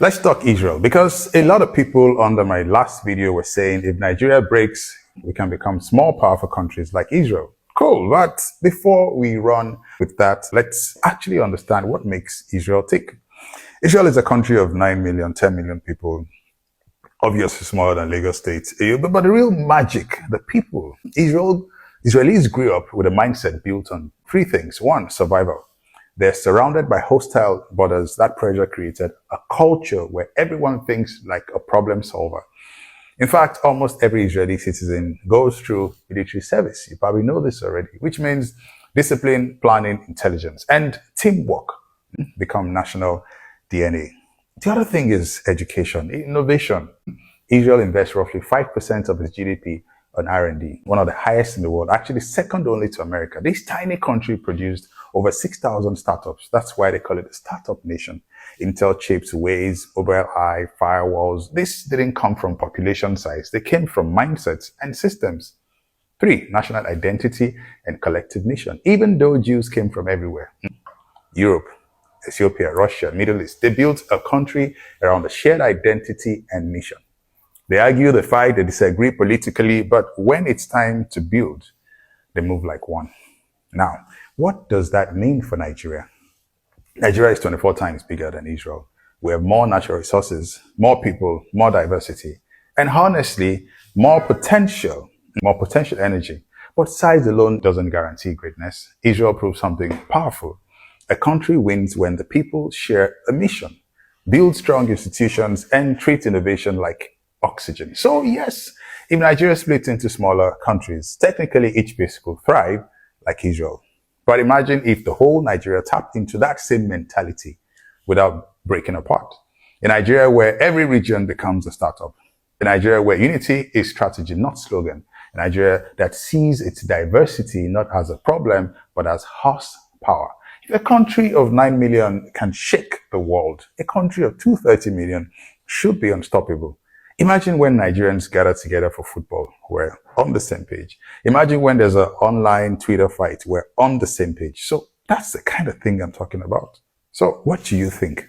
Let's talk Israel, because a lot of people under my last video were saying if Nigeria breaks, we can become small, powerful countries like Israel. Cool, but before we run with that, let's actually understand what makes Israel tick. Israel is a country of 9 million, 10 million people, obviously smaller than Lagos State. But the real magic, the people, Israelis grew up with a mindset built on three things. One, survival. They're surrounded by hostile borders. That pressure created a culture where everyone thinks like a problem solver. In fact, almost every Israeli citizen goes through military service. You probably know this already, which means discipline, planning, intelligence, and teamwork become national DNA. The other thing is education, innovation. Israel invests roughly 5% of its GDP on R&D, one of the highest in the world, actually second only to America. This tiny country produced over 6,000 startups. That's why they call it the startup nation. Intel chips, Waze, Mobileye, firewalls. This didn't come from population size. They came from mindsets and systems. 3, national identity and collective mission. Even though Jews came from everywhere, Europe, Ethiopia, Russia, Middle East, they built a country around a shared identity and mission. They argue, they fight, they disagree politically, but when it's time to build, they move like one. Now, what does that mean for Nigeria? Nigeria is 24 times bigger than Israel. We have more natural resources, more people, more diversity, and honestly, more potential energy. But size alone doesn't guarantee greatness. Israel proves something powerful. A country wins when the people share a mission, build strong institutions, and treat innovation like oxygen. So yes, if Nigeria splits into smaller countries, technically each piece could thrive like Israel. But imagine if the whole Nigeria tapped into that same mentality without breaking apart. In Nigeria where every region becomes a startup. In Nigeria where unity is strategy, not slogan. In Nigeria that sees its diversity not as a problem, but as horsepower. If a country of 9 million can shake the world, a country of 230 million should be unstoppable. Imagine when Nigerians gather together for football, we're on the same page. Imagine when there's an online Twitter fight, we're on the same page. So that's the kind of thing I'm talking about. So what do you think?